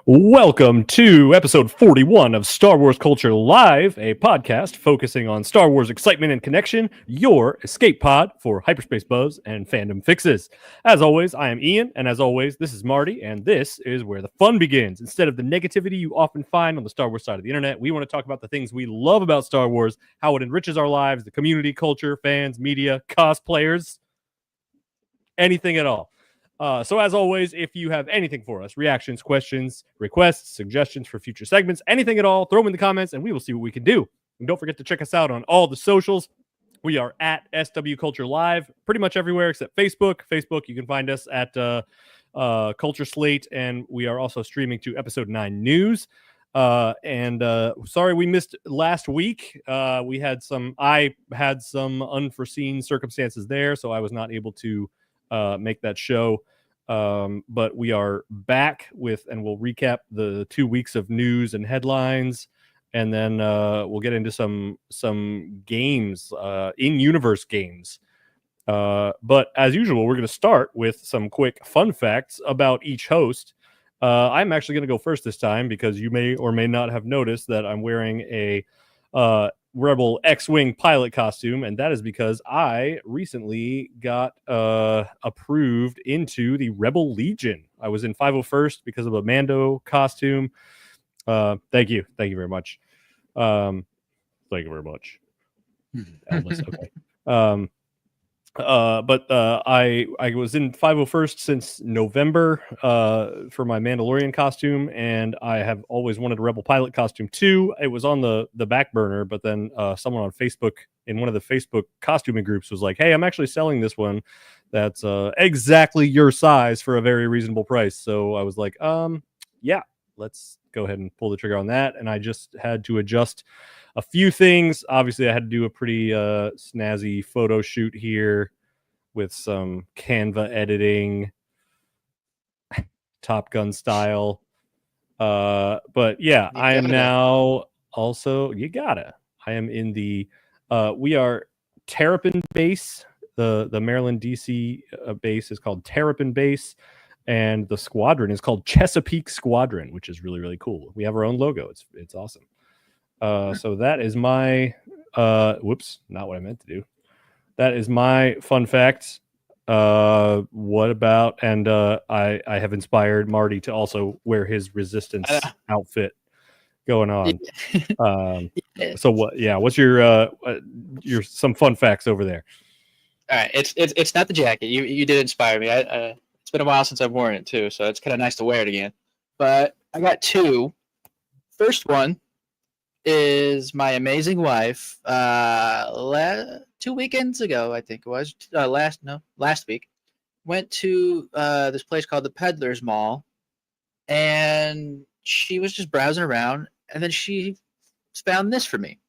Welcome to episode 41 of Star Wars Culture Live, a podcast focusing on Star Wars excitement and connection, your escape pod for hyperspace buzz and fandom fixes. As always, I am Ian, and as always, this is Marty, and this is where the fun begins. Instead of the negativity you often find on the Star Wars side of the internet, we want to talk about the things we love about Star Wars, how it enriches our lives, the community, culture, fans, media, cosplayers, anything at all. So as always, if you have anything for us, reactions, questions, requests, suggestions for future segments, anything at all, throw them in the comments and we will see what we can do. And don't forget to check us out on all the socials. We are at SW Culture Live pretty much everywhere except Facebook. Facebook, you can find us at Culture Slate, and we are also streaming to Episode 9 News. Sorry we missed last week. I had some unforeseen circumstances there, so I was not able to make that show, but we are back with, and we'll recap the 2 weeks of news and headlines, and then we'll get into some games, in-universe games. But as usual, we're going to start with some quick fun facts about each host. I'm actually going to go first this time because you may or may not have noticed that I'm wearing a Rebel X-Wing pilot costume, and that is because I recently got approved into the Rebel Legion. I was in 501st because of a Mando costume. Thank you very much. Thank you very much, Elvis. Okay. But I was in 501st since November for my Mandalorian costume, and I have always wanted a Rebel pilot costume too. It was on the back burner, but then someone on Facebook in one of the Facebook costuming groups was like, "Hey, I'm actually selling this one that's exactly your size for a very reasonable price." So I was like, yeah, let's go ahead and pull the trigger on that. And I just had to adjust a few things. Obviously, I had to do a pretty snazzy photo shoot here with some Canva editing, Top Gun style. But yeah, I am now also, I am in the, we are Terrapin Base. The Maryland, DC base is called Terrapin Base. And the squadron is called Chesapeake Squadron, which is really, really cool. We have our own logo. It's awesome. So that is my whoops, not what I meant to do. That is my fun fact. What about, and I have inspired Marty to also wear his Resistance outfit going on. So what's your some fun facts over there? All right, it's not the jacket. You did inspire me. It's been a while since I've worn it too, so it's kind of nice to wear it again. But I got two. First one is my amazing wife. 2 weekends ago, I think it was last week, went to this place called the Peddlers Mall, and she was just browsing around, and then she found this for me,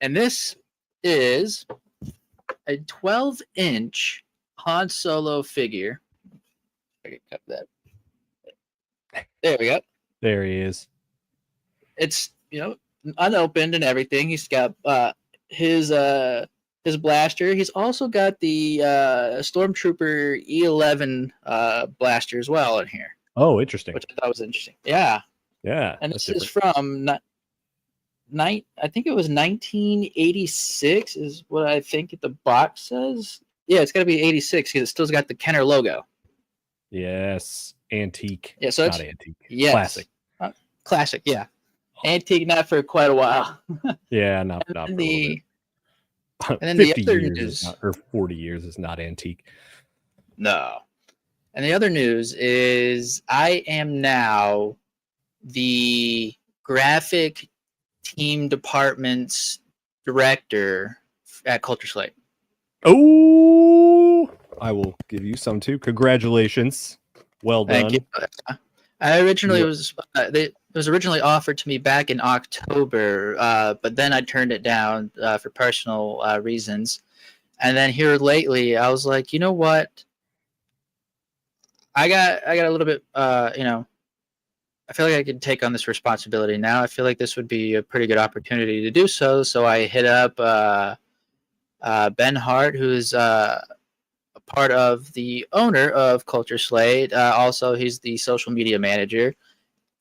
and this is a 12-inch Han Solo figure. I can cut that. There we go. There he is. It's unopened and everything. He's got his blaster. He's also got the Stormtrooper E11 blaster as well in here. Oh, interesting. Which I thought was interesting. Yeah. Yeah. And this is from I think it was 1986 is what I think the box says. Yeah, it's got to be 86 because it still's got the Kenner logo. Yes. Antique. Yeah, so not it's antique. Yes. Classic. Classic, yeah. Antique, not for quite a while. Yeah, not for and then 50 the other years news, or 40 years is not antique. No. And the other news is I am now the graphic team department's director at Culture Slate. Oh, I will give you some too. Congratulations. Well done. Thank you. I originally it was originally offered to me back in October, but then I turned it down for personal reasons. And then here lately, I was like, you know what? I got a little bit, I feel like I could take on this responsibility now. I feel like this would be a pretty good opportunity to do so. So I hit up Ben Hart, who's a part of the owner of Culture Slate. Also, he's the social media manager.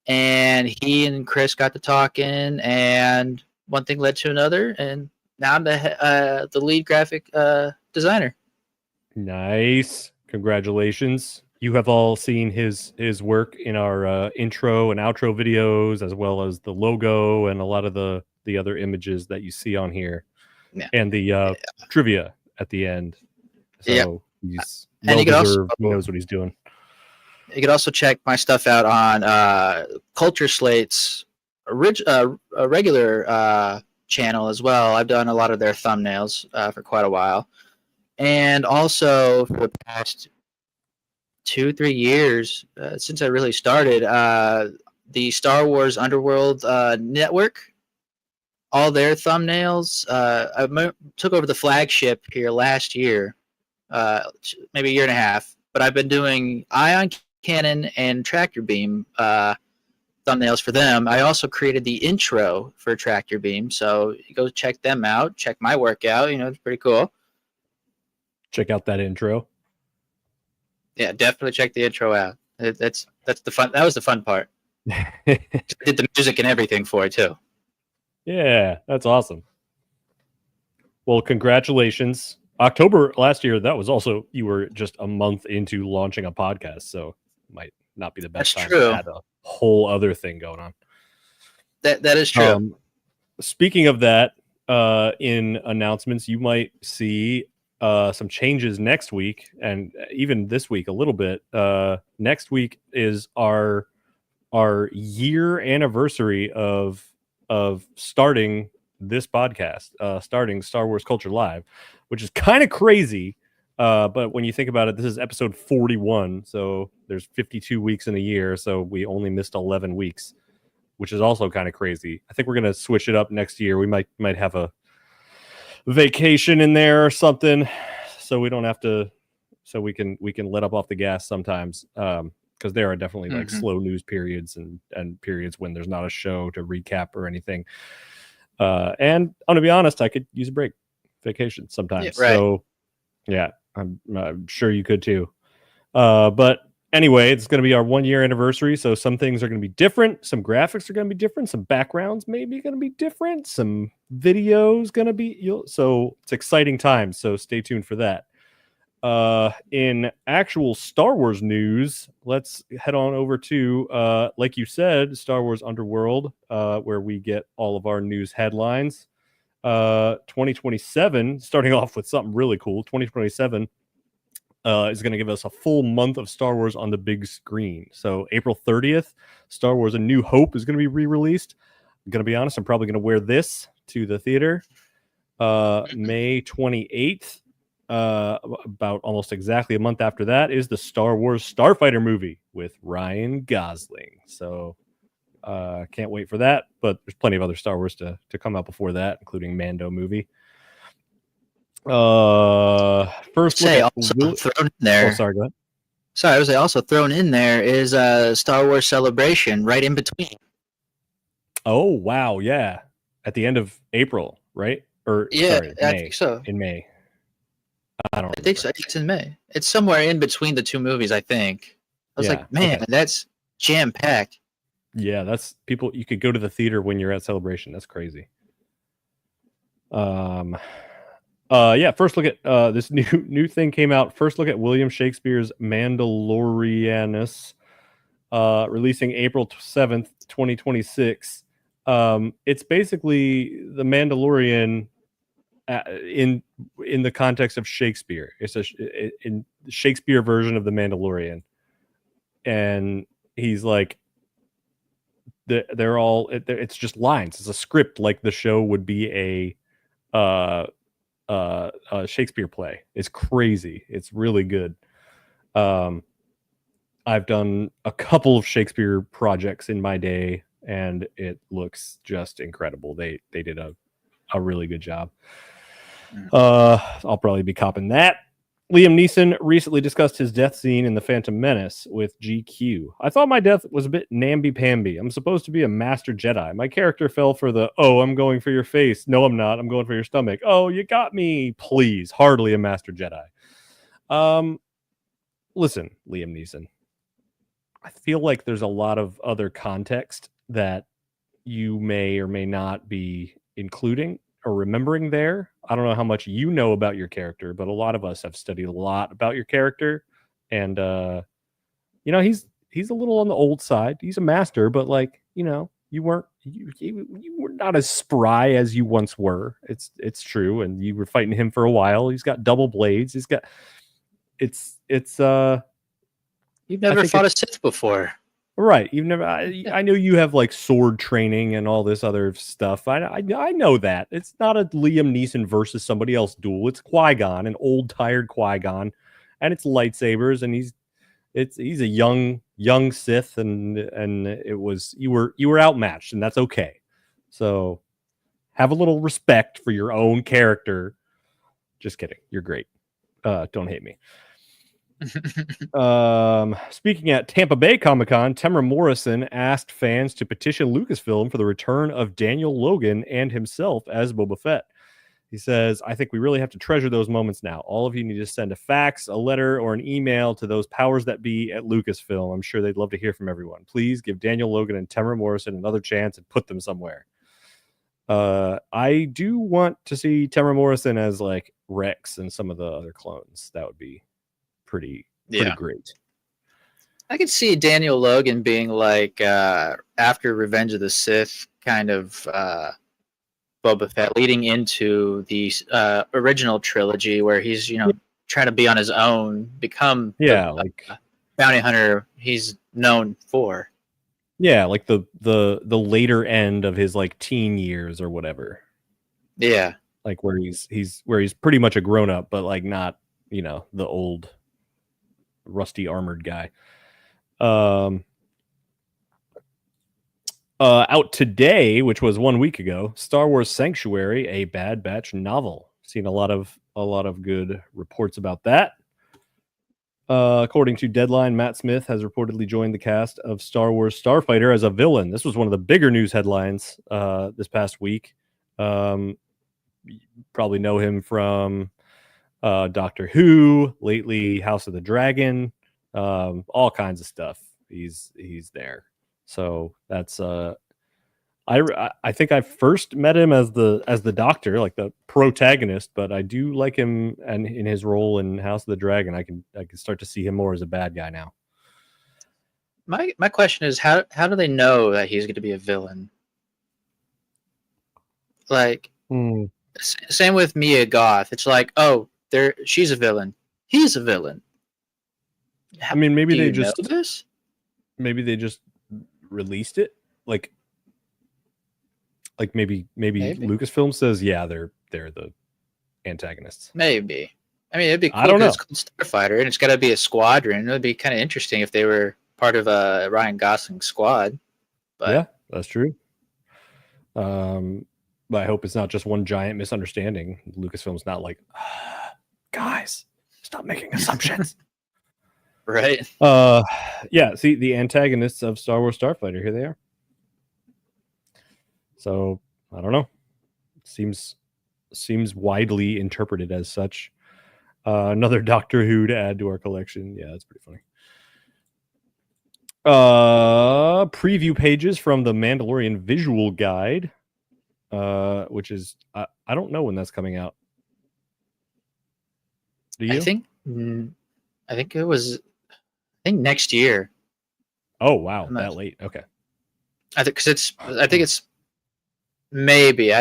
And he and Chris got to talking, and one thing led to another. And now I'm the lead graphic designer. Nice. Congratulations. You have all seen his work in our intro and outro videos, as well as the logo and a lot of the other images that you see on here, and the trivia at the end. So he's well deserved. He knows what he's doing. You could also check my stuff out on Culture Slate's regular channel as well. I've done a lot of their thumbnails for quite a while. And also for the past 2-3 years, since I really started, the Star Wars Underworld network, all their thumbnails, I took over the flagship here last year, maybe a year and a half, but I've been doing Ion Cannon and Tractor Beam thumbnails for them. I also created the intro for Tractor Beam, so go check them out, check my work out, it's pretty cool. Check out that intro. Yeah, definitely check the intro out. That's the fun. That was the fun part. Did the music and everything for it too. Yeah, that's awesome. Well, congratulations. October last year, that was also, you were just a month into launching a podcast, so might not be the best time to add a whole other thing going on. That is true. Speaking of that, in announcements, you might see some changes next week, and even this week a little bit. Next week is our year anniversary of starting this podcast, starting Star Wars Culture Live, which is kind of crazy. But when you think about it, this is episode 41, so there's 52 weeks in a year, so we only missed 11 weeks, which is also kind of crazy. I think we're gonna switch it up next year. We might have a vacation in there or something, so we don't have to, so we can let up off the gas sometimes, because there are definitely like slow news periods and periods when there's not a show to recap or anything, and I'm gonna be honest, I could use a break, vacation sometimes. Yeah, right. So yeah, I'm sure you could too, but anyway, it's going to be our 1 year anniversary, so some things are going to be different. Some graphics are going to be different. Some backgrounds maybe going to be different. Some videos going to be. So it's exciting times. So stay tuned for that. In actual Star Wars news, let's head on over to, like you said, Star Wars Underworld, where we get all of our news headlines. 2027, starting off with something really cool. 2027. Is going to give us a full month of Star Wars on the big screen. So April 30th, Star Wars A New Hope is going to be re-released. I'm going to be honest, I'm probably going to wear this to the theater. May 28th, about almost exactly a month after that, is the Star Wars Starfighter movie with Ryan Gosling. So can't wait for that, but there's plenty of other Star Wars to come out before that, including Mando movie. First say also thrown in there. Oh, sorry, go ahead. Sorry, I was also thrown in there is Star Wars Celebration right in between. Oh wow, yeah, at the end of April, right? Or yeah, sorry, I think so. In May. I think so. I think it's in May. It's somewhere in between the two movies, I think. I was like, man, that's jam packed. Yeah, that's people. You could go to the theater when you're at Celebration. That's crazy. Yeah, first look at this new thing came out. First look at William Shakespeare's Mandalorianus, releasing April 7th, 2026. It's basically the Mandalorian in the context of Shakespeare. It's in the Shakespeare version of the Mandalorian, and he's like, they're all. It's just lines. It's a script, like the show would be a Shakespeare play. It's crazy. It's really good. I've done a couple of Shakespeare projects in my day, and it looks just incredible. They did a really good job. I'll probably be copping that. Liam Neeson recently discussed his death scene in The Phantom Menace with GQ. I thought my death was a bit namby-pamby. I'm supposed to be a master Jedi. My character fell for the, oh, I'm going for your face. No, I'm not. I'm going for your stomach. Oh, you got me. Please. Hardly a master Jedi. Listen, Liam Neeson. I feel like there's a lot of other context that you may or may not be including or remembering there. I don't know how much you know about your character, but a lot of us have studied a lot about your character. And he's a little on the old side. He's a master, but you were not as spry as you once were. It's true. And you were fighting him for a while. He's got double blades. He's got You've never fought a Sith before. Right. You've never. I know you have like sword training and all this other stuff. I know that. It's not a Liam Neeson versus somebody else duel. It's Qui-Gon, an old tired Qui-Gon, and it's lightsabers, and he's a young Sith, and you were outmatched, and that's okay. So have a little respect for your own character. Just kidding. You're great. Don't hate me. Speaking at Tampa Bay Comic-Con, Temuera Morrison asked fans to petition Lucasfilm for the return of Daniel Logan and himself as Boba Fett. He says, I think we really have to treasure those moments now. All of you need to send a fax, a letter, or an email to those powers that be at Lucasfilm. I'm sure they'd love to hear from everyone. Please give Daniel Logan and Temuera Morrison another chance and put them somewhere. I do want to see Temuera Morrison as like Rex and some of the other clones. That would be pretty great. I could see Daniel Logan being like after Revenge of the Sith kind of Boba Fett, leading into the original trilogy where he's trying to be on his own, become the bounty hunter he's known for. Yeah, like the later end of his like teen years or whatever. Yeah, like where he's pretty much a grown up, but like not the old rusty armored guy. Out today, which was 1 week ago, Star Wars Sanctuary, a Bad Batch novel. Seen a lot of good reports about that. According to Deadline, Matt Smith has reportedly joined the cast of Star Wars Starfighter as a villain. This was one of the bigger news headlines this past week. You probably know him from Doctor Who, lately House of the Dragon, all kinds of stuff. He's there. So that's I think I first met him as the Doctor, like the protagonist, but I do like him and in his role in House of the Dragon. I can start to see him more as a bad guy now. My question is how do they know that he's going to be a villain? Like same with Mia Goth. It's like, oh, she's a villain. He's a villain. I mean, maybe they just know this? Maybe they just released it like maybe Lucasfilm says they're the antagonists. Maybe. I mean, it'd be cool. I don't know. It's called Starfighter, and it's got to be a squadron. It would be kind of interesting if they were part of a Ryan Gosling squad. But yeah, that's true. But I hope it's not just one giant misunderstanding. Lucasfilm's not like, guys, stop making assumptions. Right. Yeah, see, the antagonists of Star Wars Starfighter, here they are. So, I don't know. Seems widely interpreted as such. Another Doctor Who to add to our collection. Yeah, that's pretty funny. Preview pages from the Mandalorian visual guide, which is I don't know when that's coming out. Do you? I think it was next year. Oh wow, that late. Okay. I think it's maybe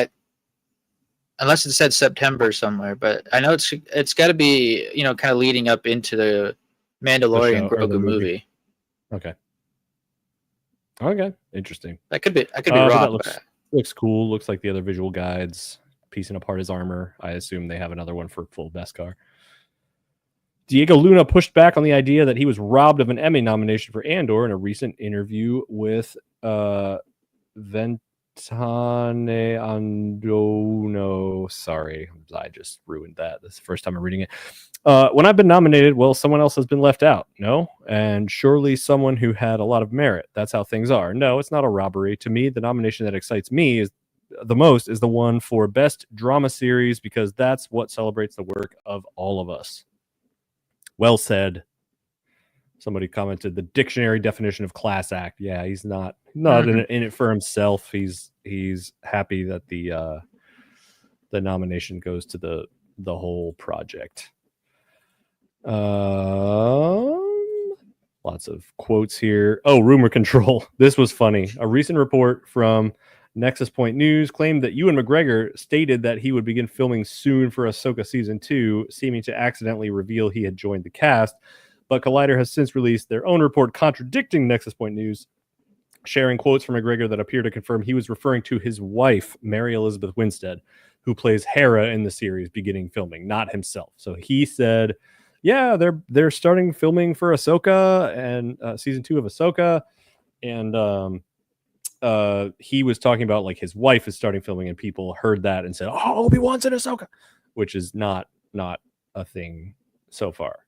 unless it said September somewhere, but I know it's got to be kind of leading up into the Mandalorian Grogu movie. Okay, interesting. I could be wrong. That looks cool. Looks like the other visual guides piecing apart his armor. I assume they have another one for full Beskar. Diego Luna pushed back on the idea that he was robbed of an Emmy nomination for Andor in a recent interview with Ventana Andono. Sorry, I just ruined that. This is the first time I'm reading it. When I've been nominated, well, someone else has been left out. No, and surely someone who had a lot of merit. That's how things are. No, it's not a robbery. To me, the nomination that excites me is the most is the one for best drama series because that's what celebrates the work of all of us. Well said. Somebody commented the dictionary definition of class act. Yeah, he's not in it for himself. He's happy that the nomination goes to the whole project. Lots of quotes here. Oh, rumor control. This was funny. A recent report from Nexus Point News claimed that Ewan McGregor stated that he would begin filming soon for Ahsoka Season 2, seeming to accidentally reveal he had joined the cast. But Collider has since released their own report contradicting Nexus Point News, sharing quotes from McGregor that appear to confirm he was referring to his wife, Mary Elizabeth Winstead, who plays Hera in the series beginning filming, not himself. So he said, yeah, they're starting filming for Ahsoka and Season 2 of Ahsoka. And he was talking about like his wife is starting filming, and people heard that and said, "Oh, Obi-Wan's in Ahsoka," which is not a thing so far.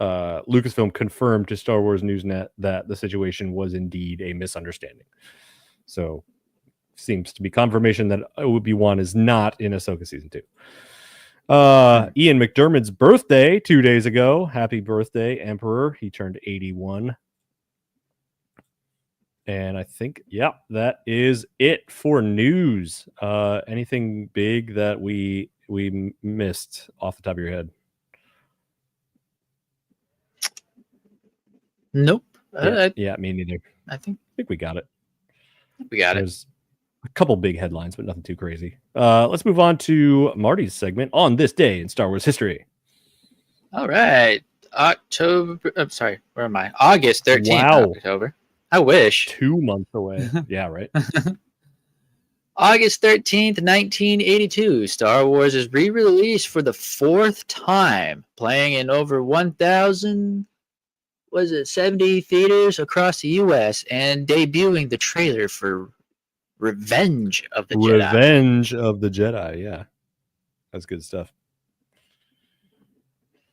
Lucasfilm confirmed to Star Wars Newsnet that the situation was indeed a misunderstanding. So, seems to be confirmation that Obi-Wan is not in Ahsoka Season 2. Ian McDermott's birthday 2 days ago. Happy birthday, Emperor. He turned 81. And I think, yeah, that is it for news. Anything big that we missed off the top of your head? Nope. Yeah, me neither. I think we got it. There's a couple big headlines, but nothing too crazy. Let's move on to Marty's segment on this day in Star Wars history. All right. August 13th. Wow. October. I wish. 2 months away. Yeah, right. August 13th, 1982. Star Wars is re-released for the fourth time, playing in over 70 theaters across the U.S. and debuting the trailer for Revenge of the Jedi. Revenge of the Jedi, yeah. That's good stuff.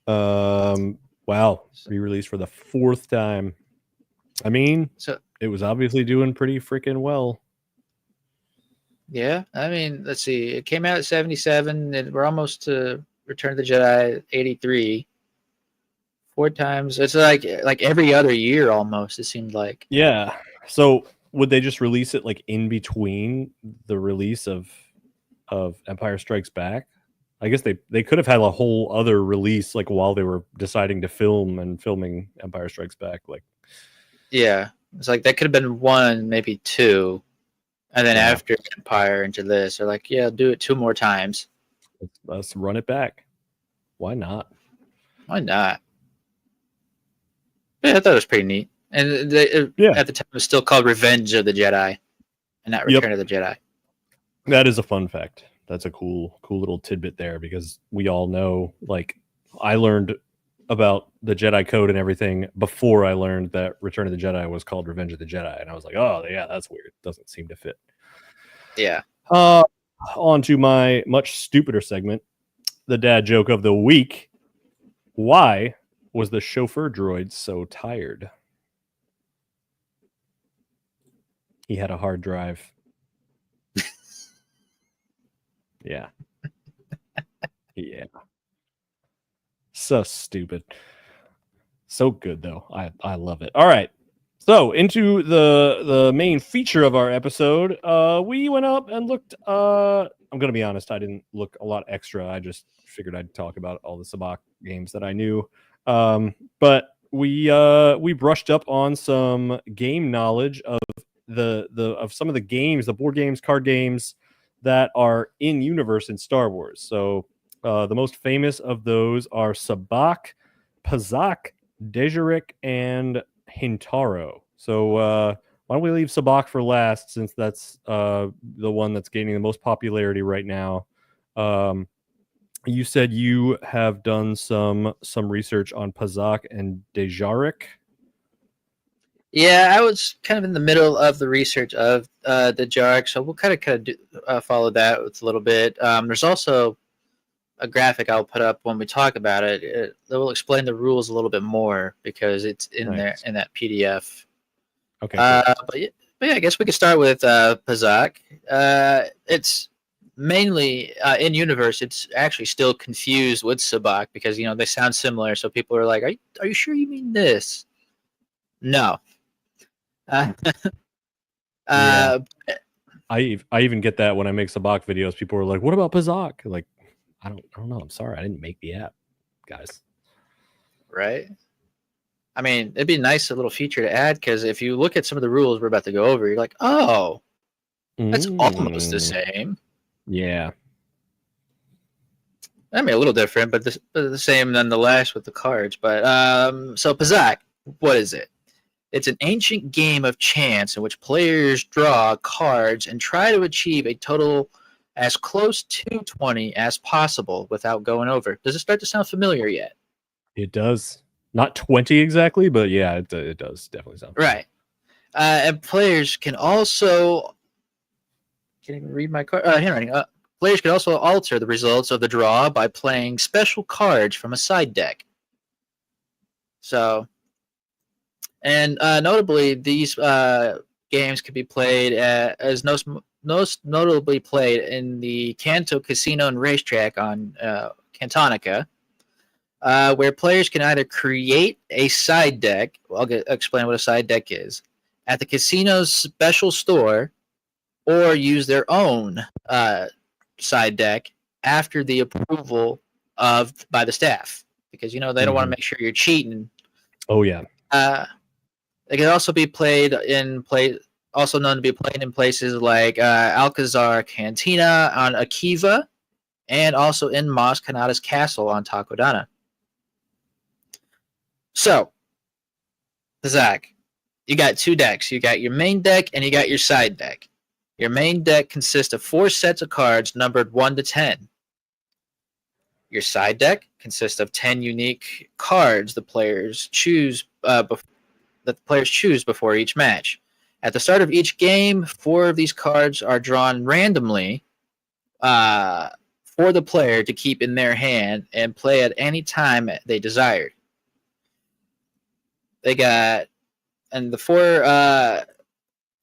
Wow. Re-released for the fourth time. I mean, it was obviously doing pretty freaking well. Yeah, I mean, let's see. It came out at 77, and we're almost to Return of the Jedi 83. 4 times. It's like every other year almost, it seemed like. Yeah. So would they just release it like in between the release of Empire Strikes Back? I guess they could have had a whole other release like while they were deciding to filming Empire Strikes Back. Like, yeah, it's like that could have been 1, maybe 2, and then after Empire into this, they're like, yeah, do it 2 more times. Let's run it back. Why not? Why not? Yeah, I thought it was pretty neat. And at the time, it was still called Revenge of the Jedi, and not Return of the Jedi. That is a fun fact. That's a cool little tidbit there, because we all know, like, I learned about the Jedi Code and everything before I learned that Return of the Jedi was called Revenge of the Jedi, and I was like, oh yeah, that's weird. Doesn't seem to fit. Yeah. On to my much stupider segment, the dad joke of the week. Why was the chauffeur droid so tired? He had a hard drive. Yeah. Yeah. So stupid. So good, though. I love it. All right. So into the main feature of our episode. We went up and looked. I'm going to be honest. I didn't look a lot extra. I just figured I'd talk about all the Sabacc games that I knew. But we brushed up on some game knowledge of of some of the games, the board games, card games that are in universe in Star Wars. So the most famous of those are Sabacc, Pazaak, Dejarik, and Hintaro. So why don't we leave Sabacc for last, since that's the one that's gaining the most popularity right now. You said you have done some research on Pazaak and Dejarik. Yeah, I was kind of in the middle of the research of the Dejarik, so we'll follow that with a little bit. There's also a graphic I'll put up when we talk about it. It will explain the rules a little bit more because it's in there Nice. in that PDF. Okay, cool. But yeah, I guess we could start with Pazaak. It's mainly in universe. It's actually still confused with Sabacc because they sound similar. So people are like, "Are you sure you mean this?" No. Uh, Yeah. uh, I even get that when I make Sabacc videos. People are like, "What about Pazaak?" Like, I don't know. I'm sorry, I didn't make the app, guys. right. I mean, it'd be a nice little feature to add because if you look at some of the rules we're about to go over, you're like, "Oh, that's almost the Mm, same." yeah. I mean, a little different, but the same nonetheless with the cards. But so Pazaak, what is it? It's an ancient game of chance in which players draw cards and try to achieve a total as close to 20 as possible without going over. Does it start to sound familiar yet? It does. Not 20 exactly, but yeah, it does definitely sound familiar. Right. And players can also can't even read my card handwriting. Players can also alter the results of the draw by playing special cards from a side deck. So, and notably, these games can be played as most notably played in the Kanto Casino and Racetrack on Cantonica, where players can either create a side deck. Well, explain what a side deck is at the casino's special store, or use their own side deck after the approval of by the staff, because they don't want to Mhm. make sure you're cheating. Oh yeah. Uh, It can also be played also known to be played in places like Alcazar Cantina on Akiva, and also in Mas Kanata's castle on Takodana. So, Zach, you got two decks. You got your main deck and you got your side deck. Your main deck consists of 4 sets of cards numbered 1 to 10. Your side deck consists of 10 unique cards that the players choose before each match. At the start of each game, 4 of these cards are drawn randomly for the player to keep in their hand and play at any time they desired. They got, and the 4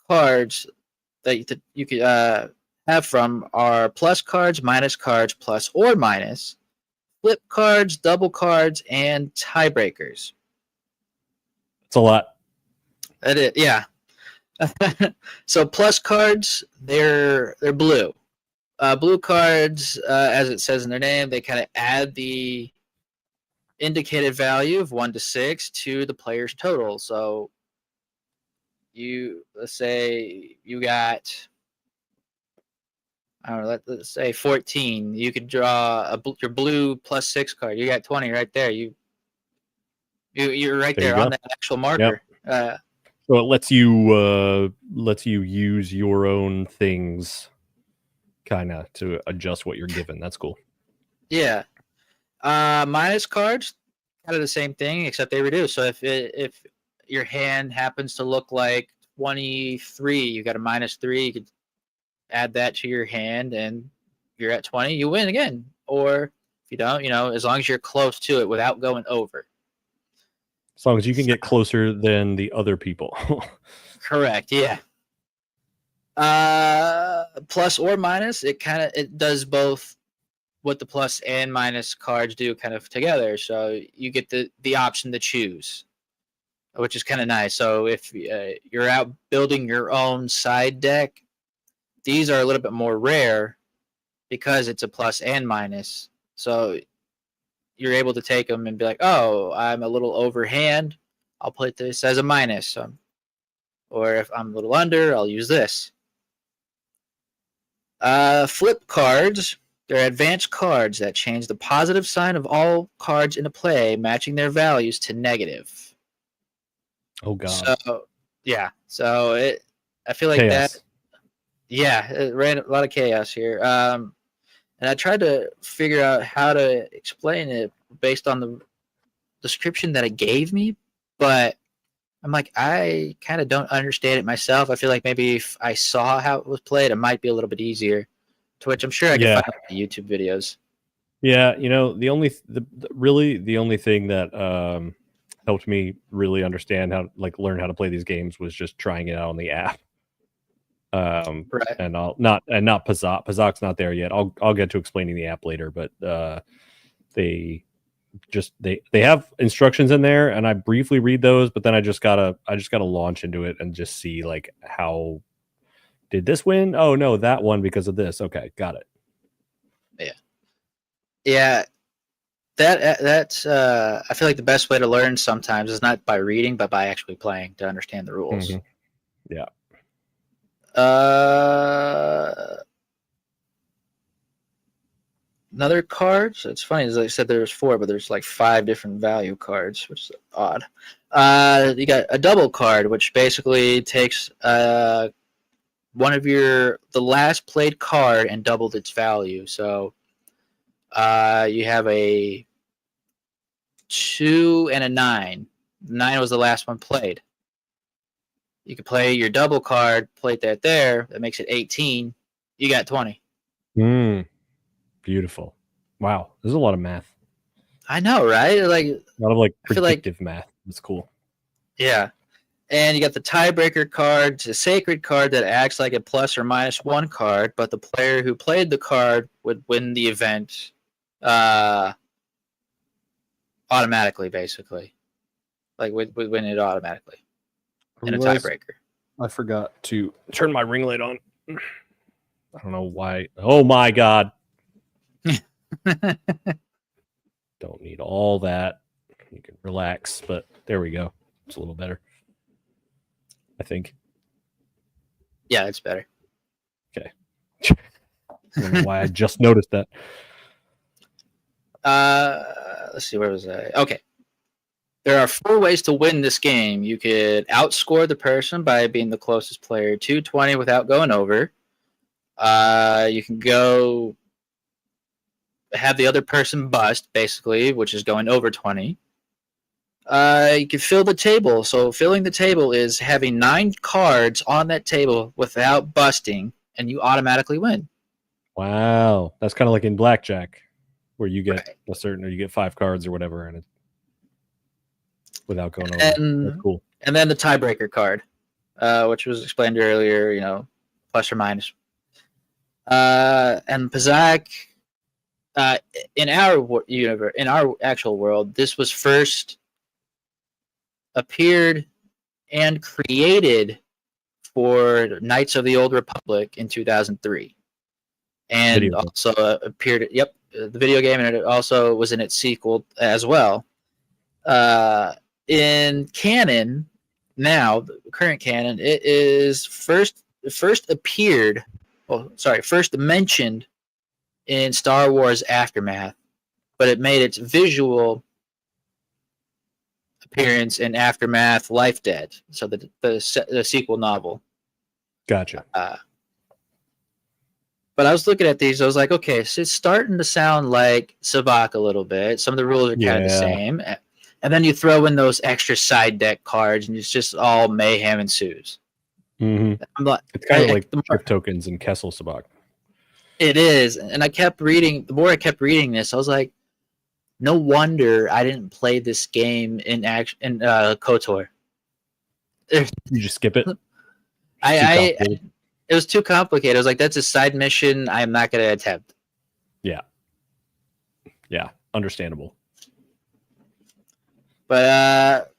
cards that you could have from are plus cards, plus or minus, flip cards, double cards, and tiebreakers. It's a lot. That is, yeah. So plus cards, they're blue. Blue cards, as it says in their name, they kind of add the indicated value of 1 to 6 to the player's total. So let's say you got, I don't know, let's say 14. You could draw your blue plus 6 card. You got 20 right there. You're right There you there on go. that actual Yep. marker. So it lets you use your own things kind of to adjust what you're given. That's cool. Yeah. Minus cards, kind of the same thing, except they reduce. So if your hand happens to look like 23, you got a -3. You could add that to your hand, and you're at 20. You win again. Or if you don't, as long as you're close to it without going over. As long as you can get closer than the other people. Correct. Yeah. Plus or minus, it does both what the plus and minus cards do kind of together. So you get the option to choose, which is kind of nice. So if you're out building your own side deck, these are a little bit more rare because it's a plus and minus. So you're able to take them and be like, oh, I'm a little overhand, I'll put this as a minus. Or if I'm a little under, I'll use this. Flip cards. They're advanced cards that change the positive sign of all cards in a play, matching their values to negative. Oh God. So yeah, I feel like that. Chaos. Yeah, it ran a lot of chaos here. And I tried to figure out how to explain it based on the description that it gave me, but I'm like, I kind of don't understand it myself. I feel like maybe if I saw how it was played, it might be a little bit easier. To which I'm sure I could find YouTube videos. Yeah, the only the only thing that helped me really understand how learn how to play these games was just trying it out on the app. Right. And not Pazaak. Pazaak's not there yet. I'll get to explaining the app later, but they have instructions in there, and I briefly read those, but then I just gotta launch into it and just see how did this win? Oh no, that one because of this. Okay, got it. Yeah. That's I feel like the best way to learn sometimes is not by reading, but by actually playing to understand the rules. Mm-hmm. Yeah. Another card. So it's funny, as I said, there's 4, but there's 5 different value cards, which is odd. You got a double card, which basically takes one of the last played card and doubled its value. So you have a 2 and a 9. 9 was the last one played. You could play your double card, play that there. That makes it 18. You got 20. Beautiful. Wow, there's a lot of math. I know, right? A lot of predictive math. It's cool. Yeah. And you got the tiebreaker card. It's a sacred card that acts like a plus or minus 1 card, but the player who played the card would win the event automatically, basically. Would win it automatically in a tiebreaker. I forgot to turn my ring light on. I don't know why. Oh my God. Don't need all that. You can relax, but there we go. It's a little better, I think. Yeah, it's better. Okay. I don't know why I just noticed that. Let's see, where was I? Okay. There are 4 ways to win this game. You could outscore the person by being the closest player to 20 without going over. You can go have the other person bust, basically, which is going over 20. You can fill the table. So filling the table is having 9 cards on that table without busting, and you automatically win. Wow. That's kind of like in blackjack, where you get a certain, or you get 5 cards or whatever, and without going over. That's cool. And then the tiebreaker card, which was explained earlier, plus or minus. And Pazaak, in our universe, in our actual world, this was first appeared and created for Knights of the Old Republic in 2003, and also appeared. Yep, the video game, and it also was in its sequel as well. In canon now, the current canon, it is first mentioned in Star Wars Aftermath, but it made its visual appearance in Aftermath Life Dead, so the sequel novel. Gotcha. But I was looking at these, I was like, okay, so it's starting to sound like Sabacc a little bit. Some of the rules are kind of the same. And then you throw in those extra side deck cards, and it's just all mayhem ensues. Mm-hmm. It's kind of like shift tokens in Kessel Sabacc. It is. And I kept reading, the more I kept reading this, I was like, no wonder I didn't play this game in KOTOR. You just skip it? It was too complicated. I was like, that's a side mission I'm not going to attempt. Yeah. Yeah, understandable. But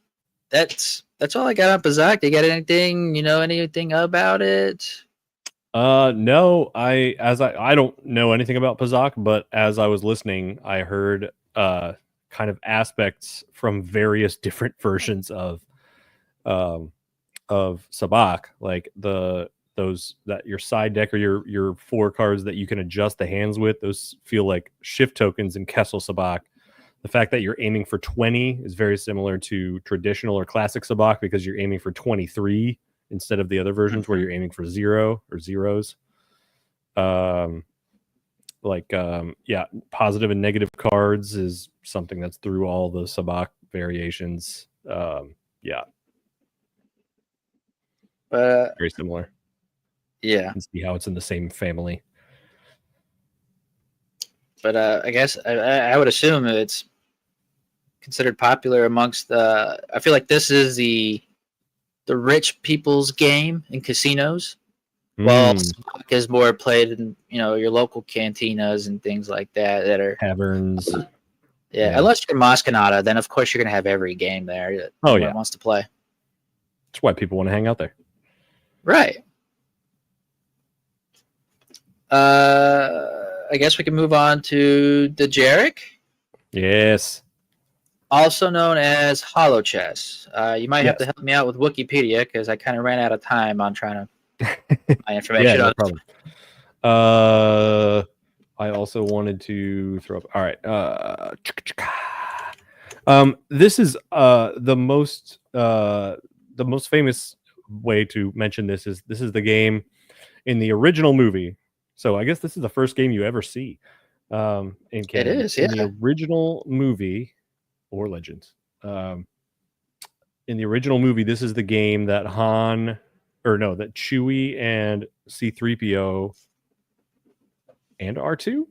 that's all I got on Pazaak. You got anything, anything about it? No, I don't know anything about Pazaak, but as I was listening, I heard kind of aspects from various different versions of Sabacc, like those that your side deck or your 4 cards that you can adjust the hands with, those feel like shift tokens in Kessel Sabacc. The fact that you're aiming for 20 is very similar to traditional or classic Sabacc because you're aiming for 23 instead of the other versions where you're aiming for 0 or zeros. Positive and negative cards is something that's through all the Sabacc variations. But Very similar. yeah, You can see how it's in the same family. but I guess I would assume it's considered popular amongst the. I feel like this is the rich people's game in casinos. Well, Sabacc is more played in your local cantinas and things like that are Taverns. Yeah, unless you're Moscanata, then of course you're gonna have every game there that anyone wants to play. That's why people want to hang out there. Right. I guess we can move on to Dejarik. Yes. Also known as Hollow Chess. You might have to help me out with Wikipedia because I kind of ran out of time on trying to my information. No problem. I also wanted to throw up. All right. This is the most famous way to mention this is the game in the original movie. So I guess this is the first game you ever see in Canada. It is, yeah. In the original movie or Legends. In the original movie, this is the game that that Chewie and C-3PO and R2?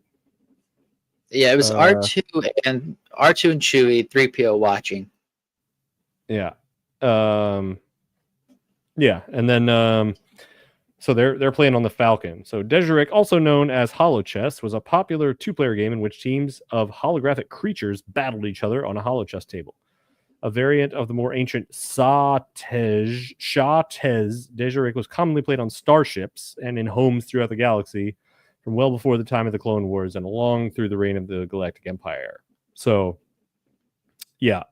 Yeah, it was R2 and Chewie, 3PO watching. Yeah. Yeah, and then so they're playing on the Falcon. So Dejarik, also known as Hollow Chess, was a popular two-player game in which teams of holographic creatures battled each other on a hollow chess table. A variant of the more ancient Shah-Tez, Dejarik was commonly played on starships and in homes throughout the galaxy from well before the time of the Clone Wars and along through the reign of the Galactic Empire. So, yeah.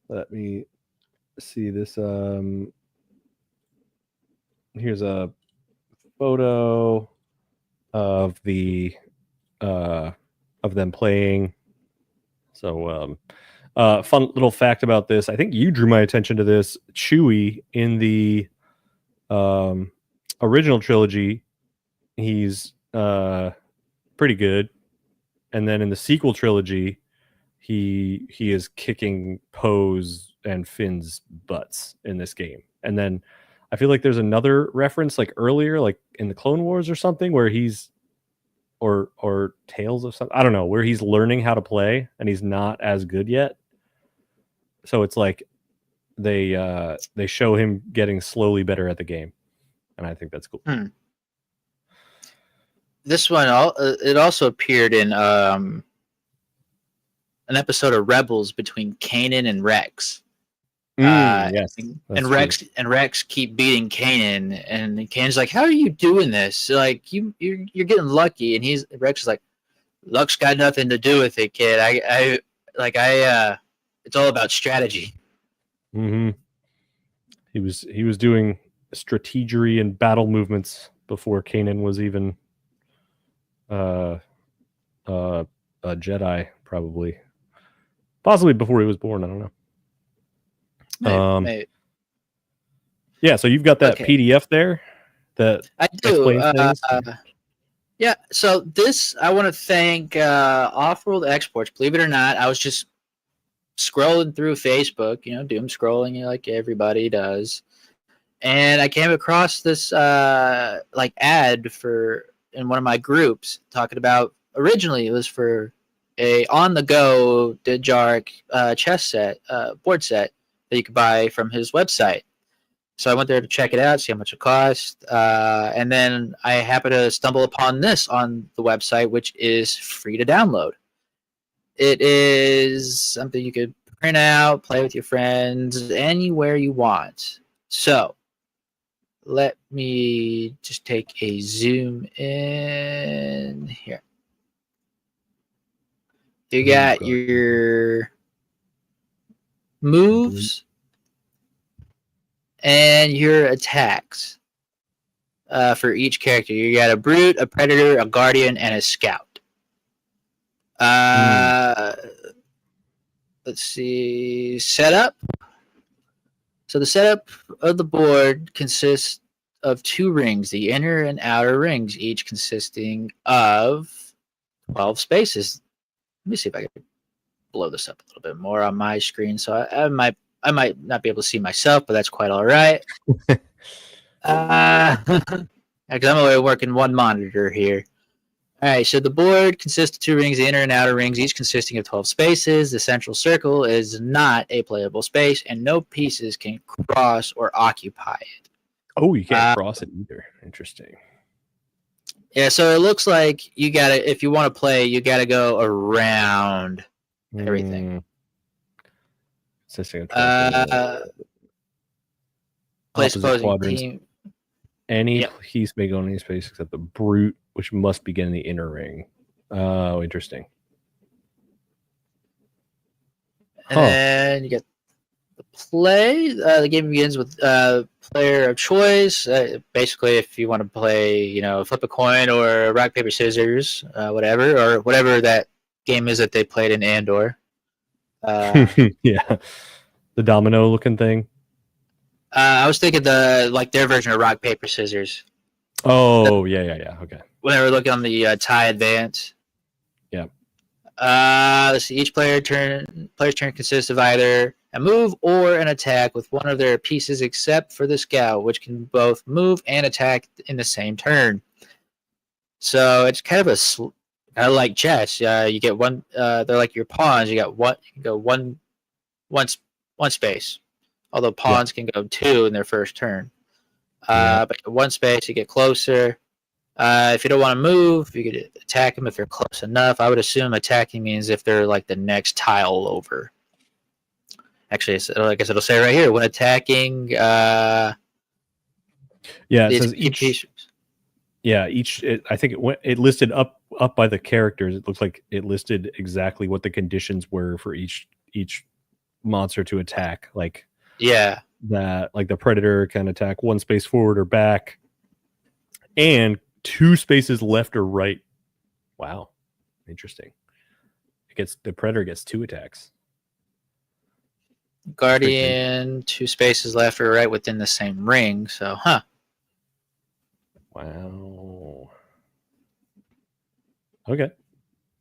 Let me see this. Here's a photo of of them playing. So, fun little fact about this. I think you drew my attention to this. Chewie in the original trilogy, he's pretty good, and then in the sequel trilogy, he is kicking Poe's and Finn's butts in this game. And then I feel like there's another reference like earlier, like in the Clone Wars or something, where he's or Tales of something, I don't know, where he's learning how to play and he's not as good yet. So it's like they show him getting slowly better at the game, and I think that's cool. This one, it also appeared in an episode of Rebels between Kanan and Rex. Yes, and Rex keep beating Kanan, and Kanan's like, "How are you doing this? Like you're getting lucky." And Rex is like, "Luck's got nothing to do with it, kid. It's all about strategy." Mm-hmm. He was doing strategery and battle movements before Kanan was even a Jedi, probably, possibly before he was born. I don't know. Maybe. Yeah, so you've got that PDF there that I do. explains things. Yeah, so this, I want to thank Off-World Exports. Believe it or not, I was just scrolling through Facebook, doom scrolling like everybody does. And I came across this ad in one of my groups talking about, originally it was for a on-the-go Dejarik chess set, board set that you could buy from his website. So I went there to check it out, see how much it cost. And then I happened to stumble upon this on the website, which is free to download. It is something you could print out, play with your friends, anywhere you want. So let me just take a zoom in here. You got your moves and your attacks for each character. You got a brute, a predator, a guardian, and a scout. Let's see. Setup. So the setup of the board consists of 2 rings, the inner and outer rings, each consisting of 12 spaces. Let me see if I can blow this up a little bit more on my screen. So I I might not be able to see myself, but that's quite all right. Because I'm only working one monitor here. All right, so the board consists of 2 rings, the inner and outer rings, each consisting of 12 spaces. The central circle is not a playable space, and no pieces can cross or occupy it. Oh, you can't cross it either. Interesting. Yeah, so it looks like you gotta, if you want to play, you gotta go around everything. Consisting of 12 place opposing quadrants. team. Any piece may go in any space except the brute, which must begin in the inner ring. Oh, interesting. And then you get the play. The game begins with player of choice. Basically, if you want to play, flip a coin or rock, paper, scissors, whatever that game is that they played in Andor. Yeah, the domino looking thing. I was thinking their version of rock, paper, scissors. Oh, yeah. Okay. When they were looking on the tie advance. Yeah. Let's see. Each player's turn consists of either a move or an attack with one of their pieces, except for the scout, which can both move and attack in the same turn. So it's kind of like chess. You get one. They're like your pawns. You got one. You can go one space. Although pawns can go 2 in their first turn. But one space, you get closer. If you don't want to move, you could attack them if you're close enough. I would assume attacking means if they're like the next tile over. Actually, I guess it'll say right here when attacking. Yeah, it says each. Yeah, I think it listed up by the characters. It looks like it listed exactly what the conditions were for each monster to attack. Like. Yeah. That like the predator can attack 1 space forward or back and 2 spaces left or right. Wow. Interesting. The predator gets 2 attacks. Guardian 2 spaces left or right within the same ring. So, Wow. Okay.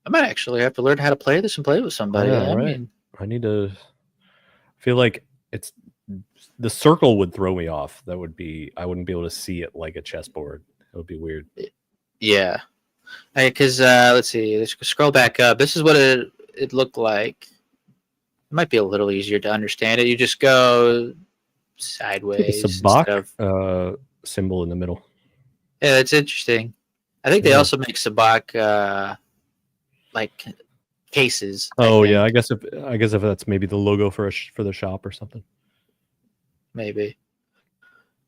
I might actually have to learn how to play this and play with somebody. Yeah, right. I need to feel like the circle would throw me off. I wouldn't be able to see it like a chessboard. It would be weird. Yeah. Because let's see. Let's scroll back up. This is what it looked like. It might be a little easier to understand it. You just go sideways. Sabacc symbol in the middle. Yeah, that's interesting. I think they also make Sabacc like cases. Oh yeah, I guess if that's maybe the logo for the shop or something. Maybe.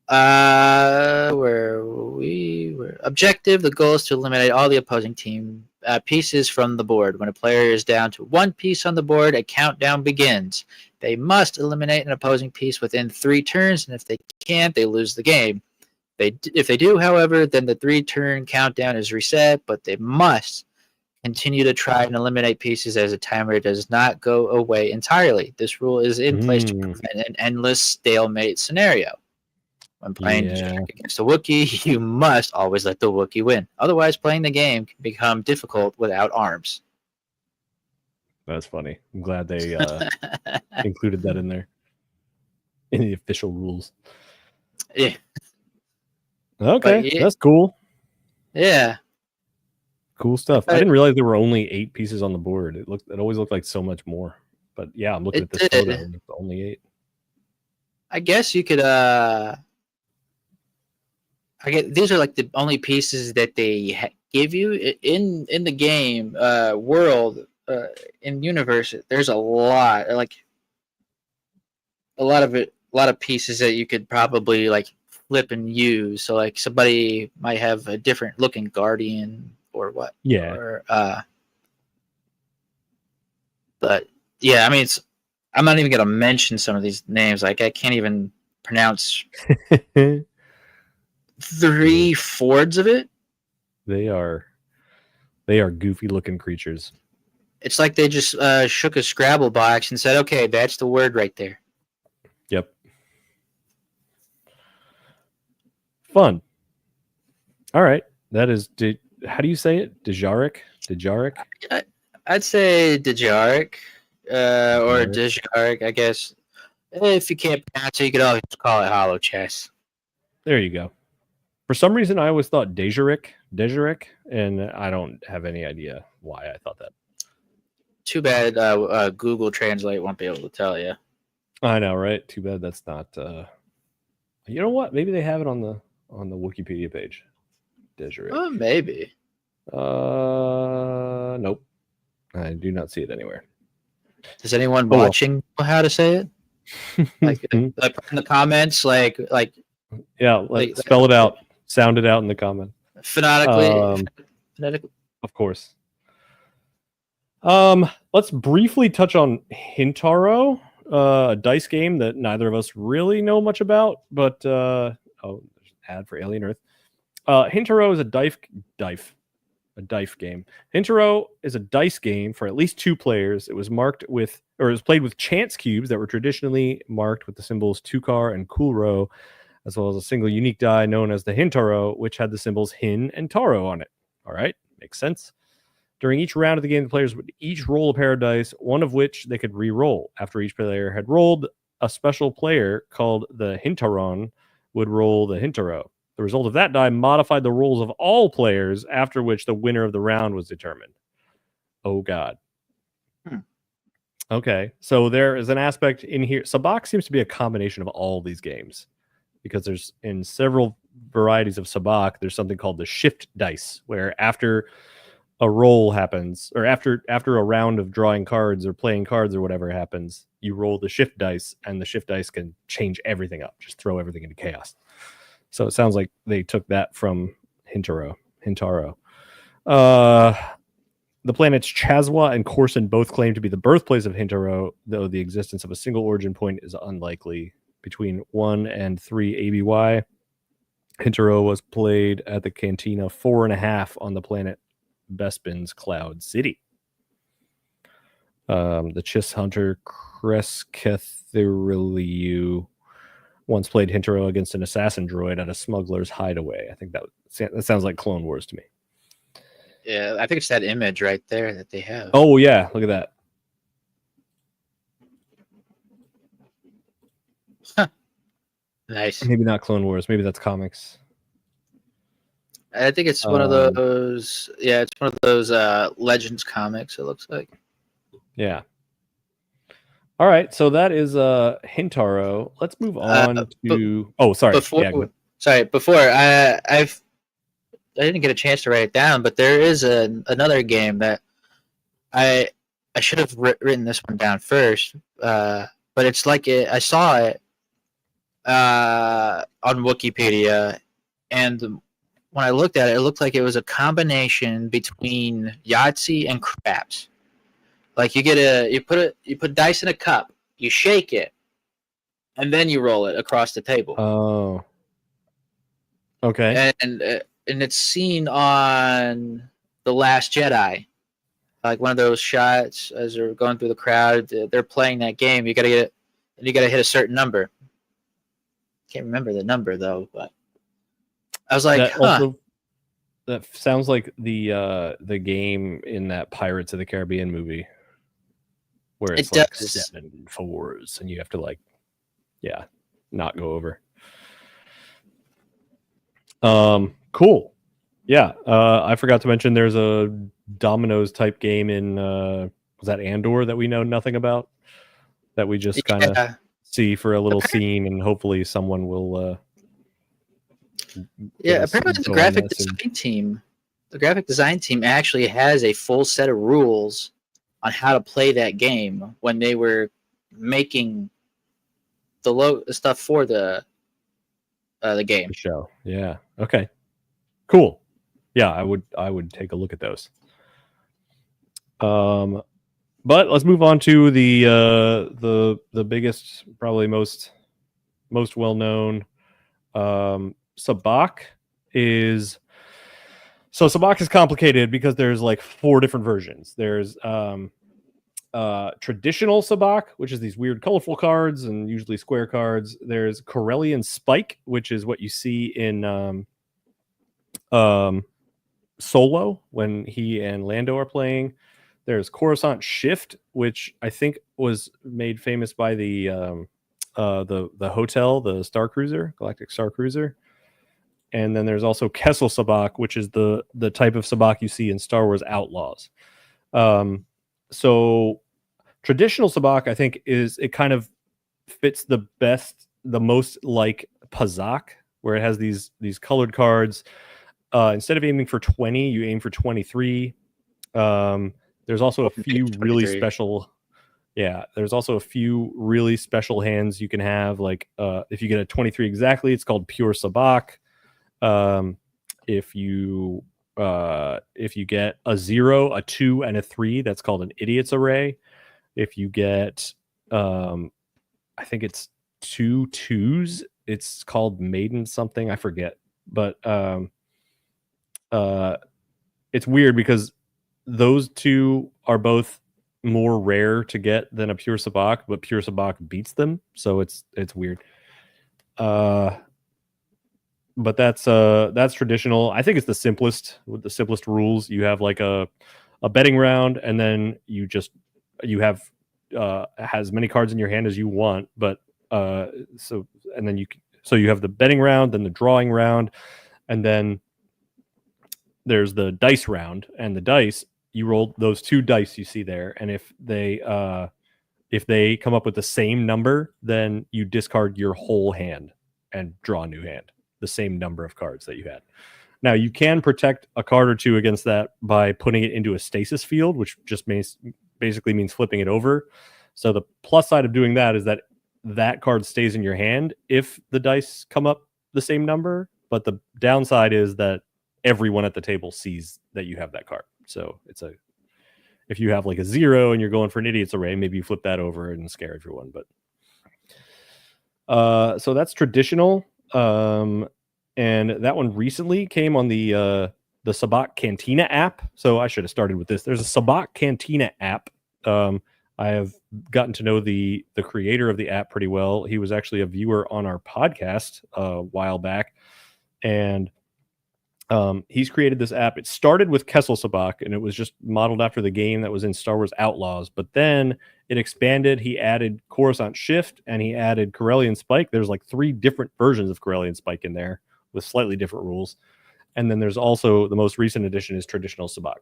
Where we were objective. The goal is to eliminate all the opposing team pieces from the board. When a player is down to 1 piece on the board, a countdown begins. They must eliminate an opposing piece within 3 turns, and if they can't, they lose the game. If they do, however, then the 3-turn countdown is reset, but they must continue to try and eliminate pieces as a timer does not go away entirely. This rule is in place to prevent an endless stalemate scenario. When playing Dejarik against a Wookiee, you must always let the Wookiee win. Otherwise, playing the game can become difficult without arms. That's funny. I'm glad they included that in there. In the official rules. Yeah. Okay, that's cool. Yeah. Cool stuff. I didn't realize there were only 8 pieces on the board. It always looked like so much more. But yeah, I'm looking at this photo and it's only 8. I guess you could these are like the only pieces that they give you in the game world in universe. There's a lot of pieces that you could probably like flip and use. So like somebody might have a different looking guardian or what. Yeah. Or, but yeah, I mean, I'm not even going to mention some of these names. Like I can't even pronounce 3/4 of it. They are goofy looking creatures. It's like they just shook a Scrabble box and said, okay, that's the word right there. Yep. Fun. All right. That is, how do you say it? Dejarik? I'd say Dejarik or Dejarik, I guess. If you can't pronounce it, you could always call it hollow chess. There you go. For some reason, I always thought Dejarik, and I don't have any idea why I thought that. Too bad Google Translate won't be able to tell you. I know, right? Too bad that's not. You know what? Maybe they have it on the Wikipedia page. Dejarik. Oh, maybe. Nope. I do not see it anywhere. Does anyone watching know how to say it? like in the comments, like yeah, spell it out, sound it out in the comment. Phonetically. Of course. Let's briefly touch on Hintaro, a dice game that neither of us really know much about, but there's an ad for Alien Earth. Hintaro is a dice game. Hintaro is a dice game for at least 2 players. It was played with chance cubes that were traditionally marked with the symbols Tukar and Kulro, as well as a single unique die known as the Hintaro, which had the symbols Hin and Taro on it. All right, makes sense. During each round of the game, the players would each roll a pair of dice, one of which they could re-roll. After each player had rolled, a special player called the Hintaron would roll the Hintaro. The result of that die modified the rolls of all players, after which the winner of the round was determined. Oh, God. Okay, so there is an aspect in here. Sabacc seems to be a combination of all these games, because there's in several varieties of Sabacc, there's something called the shift dice, where after a roll happens, or after a round of drawing cards or playing cards or whatever happens, you roll the shift dice, and the shift dice can change everything up, just throw everything into chaos. So it sounds like they took that from Hintaro. The planets Chazwa and Corson both claim to be the birthplace of Hintaro, though the existence of a single origin point is unlikely. Between 1 and 3 ABY, Hintaro was played at the Cantina 4.5 on the planet Bespin's Cloud City. The Chiss hunter Kreskethiriliu once played Hintaro against an assassin droid at a smuggler's hideaway. I think that sounds like Clone Wars to me. Yeah, I think it's that image right there that they have. Oh, yeah. Look at that. Huh. Nice. Maybe not Clone Wars. Maybe that's comics. I think it's one of those. Yeah, it's one of those Legends comics, it looks like. Yeah. All right. So that is Hintaro. Let's move on to... sorry. Before, I didn't get a chance to write it down, but there is another game that I should have written this one down first, but it's like I saw it on Wikipedia, and when I looked at it, it looked like it was a combination between Yahtzee and craps. Like you put dice in a cup, you shake it, and then you roll it across the table. Oh, okay. And it's seen on The Last Jedi, like one of those shots as they're going through the crowd. They're playing that game. You gotta hit a certain number. Can't remember the number though, but I was like, that sounds like the game in that Pirates of the Caribbean movie, where it's like 7 4s, and you have to not go over. Cool. Yeah. I forgot to mention there's a dominoes type game in was that Andor that we know nothing about, that we just kind of see for a little scene, and hopefully someone will apparently the graphic design team actually has a full set of rules on how to play that game when they were making the stuff for the game. The show. Yeah. Okay. Cool. Yeah, I would take a look at those. But let's move on to the biggest, probably most well known. Sabacc is complicated because there's like 4 different versions. There's traditional Sabacc, which is these weird colorful cards and usually square cards. There's Corellian Spike, which is what you see in Solo when he and Lando are playing. There's Coruscant Shift, which I think was made famous by the the hotel, the Star Cruiser, Galactic Star Cruiser. And then there's also Kessel Sabacc, which is the type of Sabacc you see in Star Wars Outlaws. So traditional Sabacc, I think, it kind of fits the most like Pazaak, where it has these colored cards. Instead of aiming for 20, you aim for 23. There's also a few really special. Yeah, there's also a few really special hands you can have. Like if you get a 23 exactly, it's called Pure Sabacc. If you get a 0, a 2, and a 3, that's called an Idiot's Array. If you get I think it's 2 2s, it's called Maiden something, I forget. But it's weird because those two are both more rare to get than a Pure Sabacc, but Pure Sabacc beats them, so it's weird. But that's traditional. I think it's the simplest with the simplest rules. You have like a betting round, and then you have as many cards in your hand as you want. But so you have the betting round, then the drawing round, and then there's the dice round. And the dice, you roll those 2 dice you see there, and if they come up with the same number, then you discard your whole hand and draw a new hand, the same number of cards that you had. Now, you can protect a card or 2 against that by putting it into a stasis field, which just basically means flipping it over. So the plus side of doing that is that card stays in your hand if the dice come up the same number, but the downside is that everyone at the table sees that you have that card. So if you have like a 0 and you're going for an Idiot's Array, maybe you flip that over and scare everyone. But so that's traditional. And that one recently came on the Sabacc Cantina app. So I should have started with this. There's a Sabacc Cantina app. I have gotten to know the creator of the app pretty well. He was actually a viewer on our podcast a while back, and he's created this app. It started with Kessel Sabacc, and it was just modeled after the game that was in Star Wars Outlaws. But then it expanded. He added Coruscant Shift, and he added Corellian Spike. There's like 3 different versions of Corellian Spike in there with slightly different rules. And then there's also the most recent edition is Traditional Sabacc.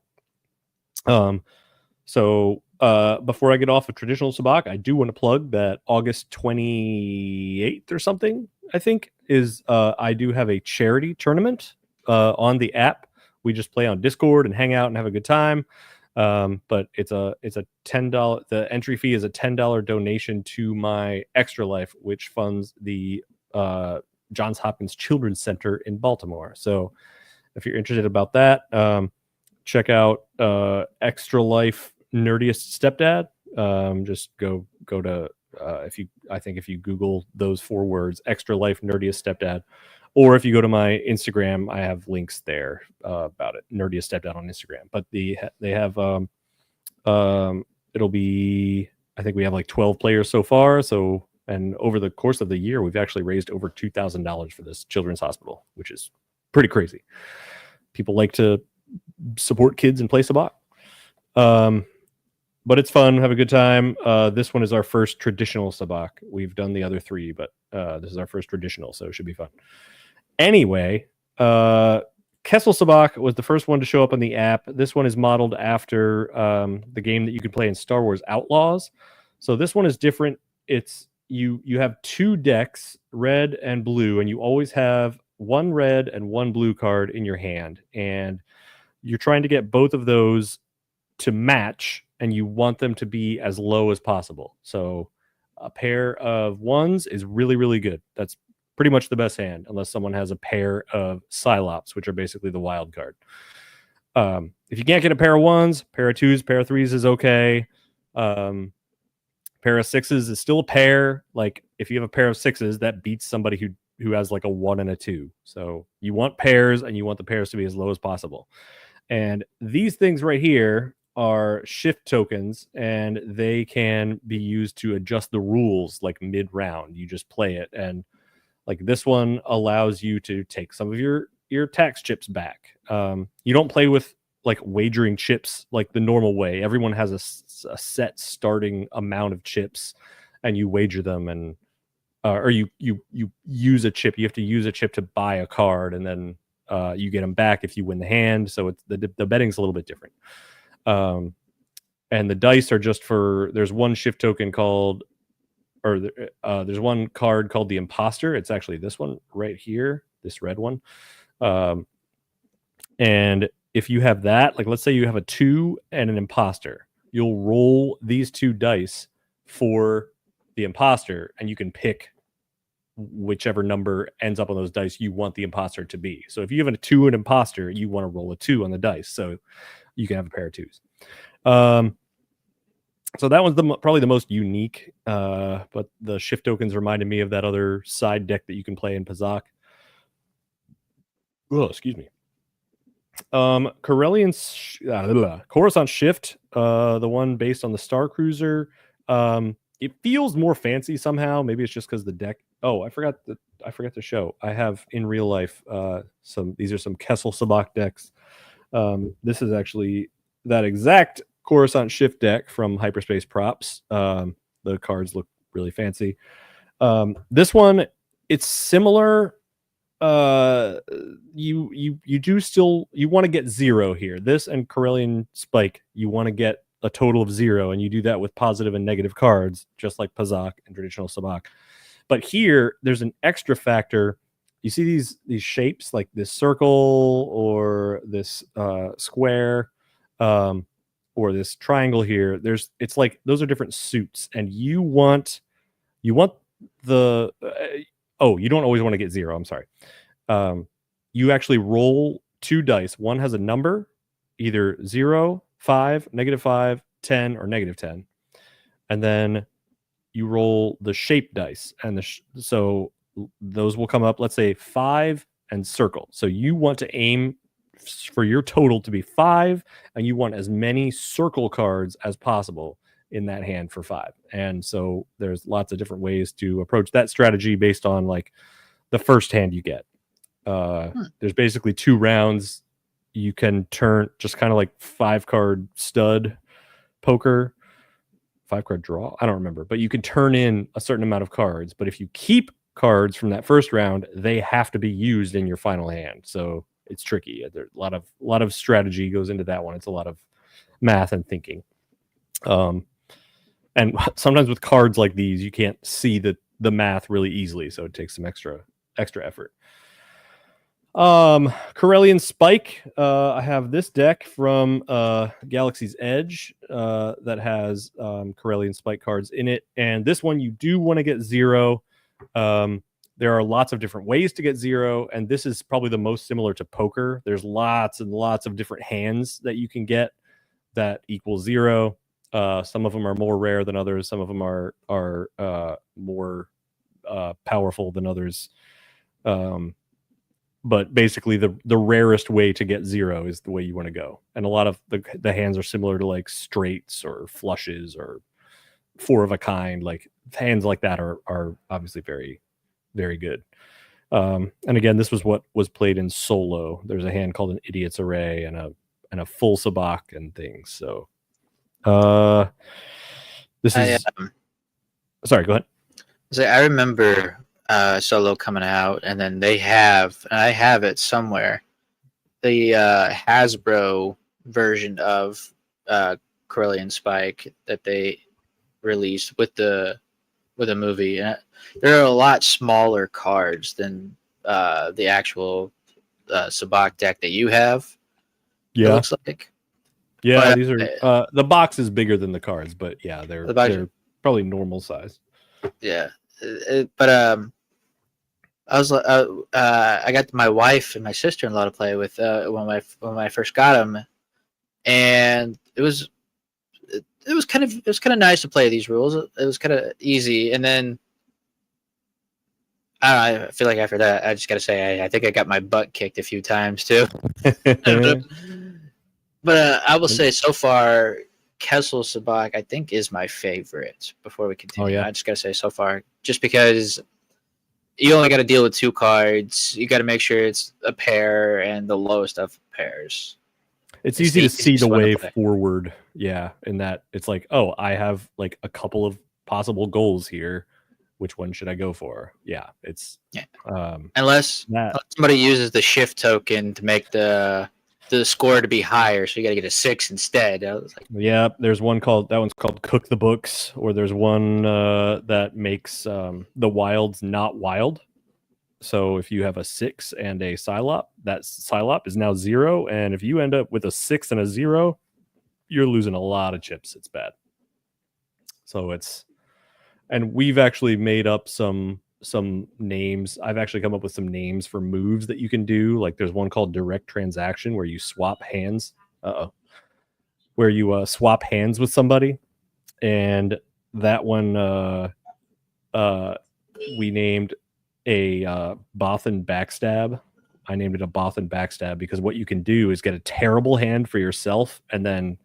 So before I get off of Traditional Sabacc, I do want to plug that August 28th or something, I think, is I do have a charity tournament on the app. We just play on Discord and hang out and have a good time. But it's a $10. The entry fee is a $10 donation to my Extra Life, which funds the Johns Hopkins Children's Center in Baltimore. So if you're interested about that, check out Extra Life Nerdiest Stepdad. Just go to if you Google those 4 words, Extra Life Nerdiest Stepdad, or if you go to my Instagram, I have links there about it. Nerdiest Stepdad on Instagram. But they have it'll be, I think we have like 12 players so far. So, and over the course of the year, we've actually raised over $2,000 for this children's hospital, which is pretty crazy. People like to support kids and play Sabacc. But it's fun. Have a good time. This one is our first traditional Sabacc. We've done the other 3, but this is our first traditional, so it should be fun. Anyway, Kessel Sabacc was the first one to show up on the app. This one is modeled after the game that you can play in Star Wars Outlaws. So this one is different. It's you have 2 decks, red and blue, and you always have 1 red and 1 blue card in your hand, and you're trying to get both of those to match, and you want them to be as low as possible. So a pair of 1s is really, really good. That's pretty much the best hand, unless someone has a pair of Psylops, which are basically the wild card. If you can't get a pair of 1s, pair of 2s, pair of 3s is okay. Pair of 6s is still a pair. Like if you have a pair of 6s, that beats somebody who has like a 1 and a 2. So you want pairs, and you want the pairs to be as low as possible. And these things right here are shift tokens, and they can be used to adjust the rules like mid-round. You just play it, and like this one allows you to take some of your tax chips back. You don't play with like wagering chips like the normal way. Everyone has a set starting amount of chips, and you wager them, and or you use a chip. You have to use a chip to buy a card, and then you get them back if you win the hand. So it's the betting's a little bit different. And the dice are just for. There's one shift token called, or there's one card called the Imposter. It's actually this one right here, this red one. And if you have that, like let's say you have a 2 and an Imposter, you'll roll these 2 dice for the Imposter, and you can pick whichever number ends up on those dice you want the Imposter to be. So if you have a 2 and Imposter, you want to roll a 2 on the dice, so you can have a pair of 2s. So that one's probably the most unique, but the shift tokens reminded me of that other side deck that you can play in Pazaak. Oh, excuse me. Corellian Coruscant Shift, the one based on the Star Cruiser. It feels more fancy somehow. Maybe it's just because the deck. Oh, I forgot to show. I have in real life these are some Kessel Sabacc decks. This is actually that exact Coruscant Shift deck from Hyperspace Props. The cards look really fancy. This one, it's similar. You do still, you want to get 0 here. This and Corellian Spike, you want to get a total of 0, and you do that with positive and negative cards, just like Pazaak and traditional Sabacc. But here, there's an extra factor. You see these shapes, like this circle or this square, or this triangle here. It's like those are different suits, and you want the you don't always want to get 0. I'm sorry. You actually roll 2 dice. One has a number, either 0, 5, -5, 10, or -10, and then you roll the shape dice, and so those will come up. Let's say 5 and circle. So you want to aim for your total to be 5, and you want as many circle cards as possible in that hand for 5. And so there's lots of different ways to approach that strategy based on like the first hand you get. There's basically 2 rounds. You can turn just kind of like 5-card stud poker, 5-card draw. I don't remember, but you can turn in a certain amount of cards. But if you keep cards from that first round, they have to be used in your final hand. So it's tricky. There's a lot of strategy goes into that one. It's a lot of math and thinking. And sometimes with cards like these, you can't see the math really easily, so it takes some extra effort. Corellian Spike. I have this deck from Galaxy's Edge that has Corellian Spike cards in it, and this one you do want to get 0. There are lots of different ways to get 0, and this is probably the most similar to poker. There's lots and lots of different hands that you can get that equal 0. Some of them are more rare than others. Some of them are more powerful than others. But basically, the rarest way to get 0 is the way you want to go. And a lot of the hands are similar to like straights or flushes or 4 of a kind. Like hands like that are obviously very, very good. And again, this was what was played in solo. There's a hand called an Idiot's Array and a full Sabacc and things. So. This is sorry, go ahead. I remember Solo coming out, and then I have it somewhere, the Hasbro version of Corellian Spike that they released with the movie. And there are a lot smaller cards than the actual Sabacc deck that you have. Yeah, it looks like. Yeah, these are the box is bigger than the cards, but yeah, they're probably normal size. Yeah, but I was I got my wife and my sister-in-law to play with when I first got them, and it was kind of nice to play these rules. It was kind of easy, and then I feel like after that, I just got to say I think I got my butt kicked a few times too. But I will say so far, Kessel Sabacc I think is my favorite. Before we continue, I just gotta say so far, just because you only got to deal with 2 cards, you got to make sure it's a pair and the lowest of pairs. It's easy to see the way forward. Yeah, in that it's like, oh, I have like a couple of possible goals here. which one should I go for? Yeah, it's unless somebody uses the shift token to make the score to be higher, so you got to get a 6 instead. I was like, yeah, there's one's called Cook the Books, or there's one that makes the wilds not wild. So if you have a 6 and a Psylop, that Psylop is now 0, and if you end up with a 6 and a 0, you're losing a lot of chips. It's bad. So and we've actually made up some names. I've actually come up with some names for moves that you can do. Like there's one called Direct Transaction where you swap hands. Where you swap hands with somebody, and that one we named a Bothan Backstab. I named it a Bothan Backstab because what you can do is get a terrible hand for yourself and then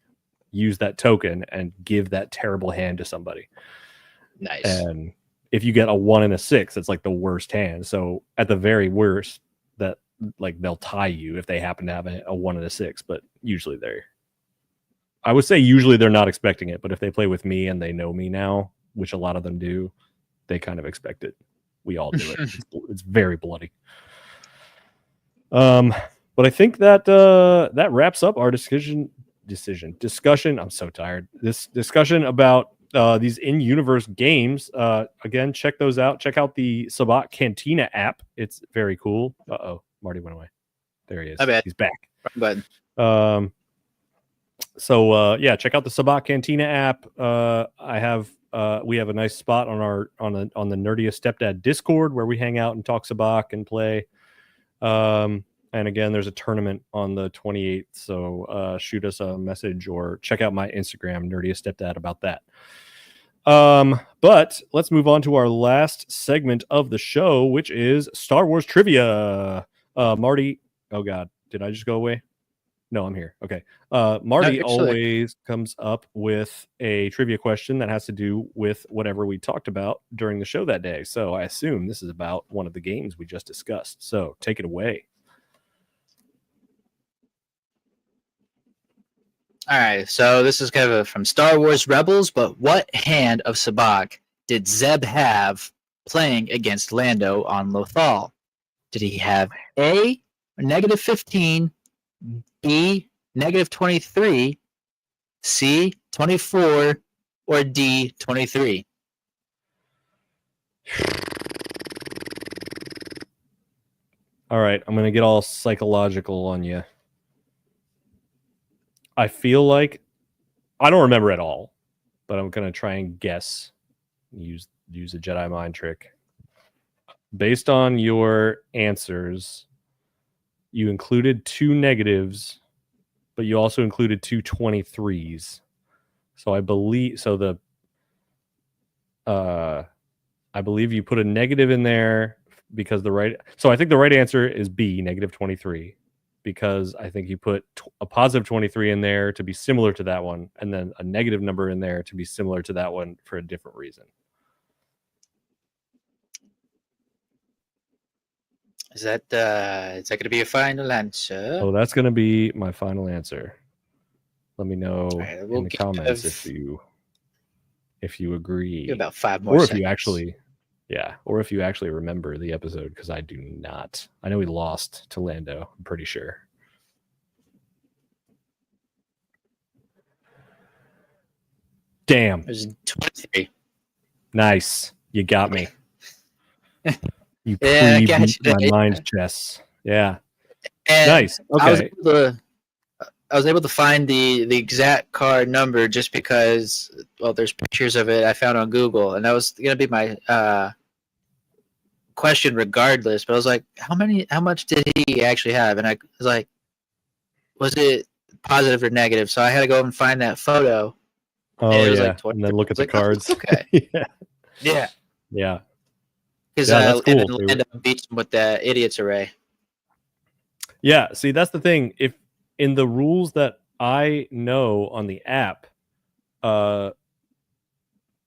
use that token and give that terrible hand to somebody. Nice. And if you get a 1 and a 6, it's like the worst hand. So at the very worst, that like they'll tie you if they happen to have a 1 and a 6, but usually I would say usually they're not expecting it, but if they play with me and they know me now, which a lot of them do, they kind of expect it. We all do it. It's very bloody. But I think that that wraps up our discussion. I'm so tired. This discussion about these in-universe games. Again, check those out. Check out the Sabacc Cantina app. It's very cool. Marty went away. There he is. I bet. He's back. But So yeah, check out the Sabacc Cantina app. We have a nice spot on the Nerdiest Stepdad Discord where we hang out and talk Sabacc and play. And again, there's a tournament on the 28th, so shoot us a message or check out my Instagram, Nerdiest Stepdad, about that. But let's move on to our last segment of the show, which is Star Wars trivia. Marty, oh God, did I just go away? No, I'm here. Okay. Marty always comes up with a trivia question that has to do with whatever we talked about during the show that day. So I assume this is about one of the games we just discussed. So take it away. All right. So this is kind of from Star Wars Rebels, but what hand of Sabacc did Zeb have playing against Lando on Lothal? Did he have A, -15, B, -23, C, 24, or D, 23? All right, I'm going to get all psychological on you. I feel like I don't remember at all, but I'm going to try and guess. Use a Jedi mind trick. Based on your answers, you included 2 negatives, but you also included 2 23s. So I believe I believe you put a negative in there because I think the right answer is B, -23, because I think you put a positive 23 in there to be similar to that one, and then a negative number in there to be similar to that one for a different reason. Is that going to be your final answer? Oh, that's going to be my final answer. Let me know in the comments if you agree. About 5 more or seconds. If you actually remember the episode, because I do not. I know we lost to Lando, I'm pretty sure. Damn. It was 23. Nice. You got me. You pre-beat my mind chess. Yeah. And nice. Okay. I was able to find the exact card number just because, well, there's pictures of it I found on Google, and that was going to be my question regardless. But I was like, how much did he actually have? And I was like, was it positive or negative? So I had to go and find that photo. Oh, and yeah. Like and then look at the cards. Oh, okay. Yeah. Because that's cool. and Lando beats him with the Idiot's Array. Yeah. See, that's the thing. If in the rules that I know on the app,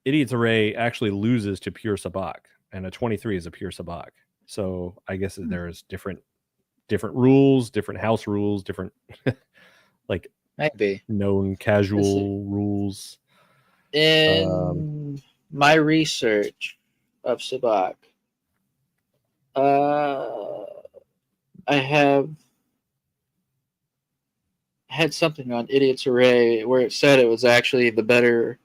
Idiot's Array actually loses to pure Sabacc, and a 23 is a pure Sabacc. So I guess there's different rules, different house rules, different like maybe known casual rules. In my research, of Sabacc. I had something on Idiot's Array where it said it was actually the better.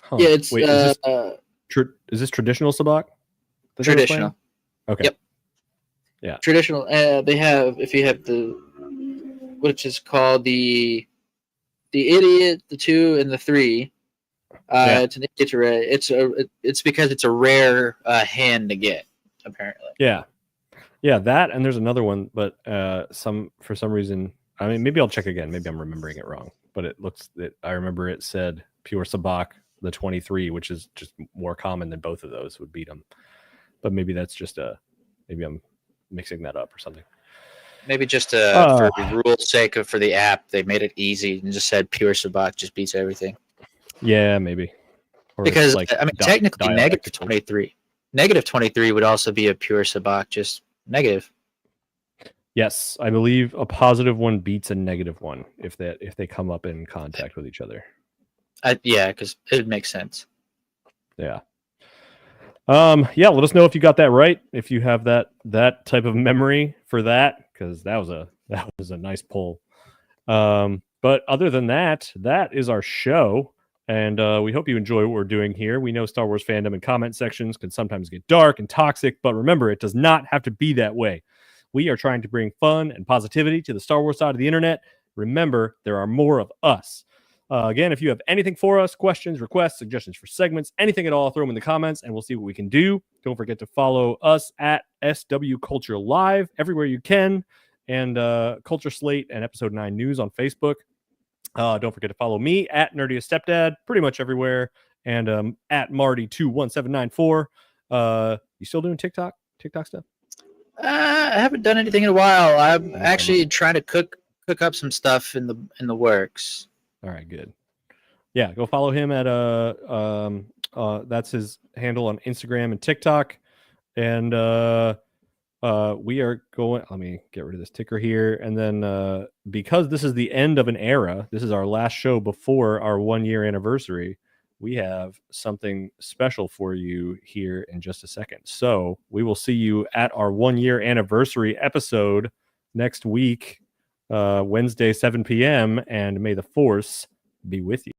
Huh. Yeah, it's Wait, is this traditional Sabacc? traditional. Okay. Yep. Yeah. Traditional. They have, if you have the, which is called the Idiot, the 2, and the 3. It's an Idiot's Array. It's because it's a rare hand to get, apparently. Yeah. Yeah, that, and there's another one, but for some reason, I mean, maybe I'll check again. Maybe I'm remembering it wrong, but I remember it said pure Sabacc, the 23, which is just more common than both of those would beat them. But maybe that's just maybe I'm mixing that up or something. Maybe just for rule's sake for the app, they made it easy and just said pure Sabacc just beats everything. Yeah, maybe. Or because I mean, technically, negative 23. Negative 23 would also be a pure Sabacc, just negative. Yes, I believe a positive one beats a negative one if they come up in contact with each other. Yeah, because it makes sense. Yeah. Yeah, let us know if you got that right, if you have that type of memory for that, because that was a nice pull. But other than that is our show, and we hope you enjoy what we're doing here. We know Star Wars fandom and comment sections can sometimes get dark and toxic, but remember, it does not have to be that way. We are trying to bring fun and positivity to the Star Wars side of the internet. Remember, there are more of us. Again, if you have anything for us, questions, requests, suggestions for segments, anything at all, throw them in the comments and we'll see what we can do. Don't forget to follow us at SW Culture Live everywhere you can, and Culture Slate and Episode 9 News on Facebook. Don't forget to follow me at Nerdiest Stepdad pretty much everywhere, and at Marty21794. You still doing TikTok stuff? I haven't done anything in a while. I'm actually trying to cook up some stuff in the works. All right, good. Yeah, go follow him at that's his handle on Instagram and TikTok. And we are going, let me get rid of this ticker here. And then because this is the end of an era, this is our last show before our 1-year anniversary, we have something special for you here in just a second. So we will see you at our 1-year anniversary episode next week, Wednesday, 7 p.m. And may the Force be with you.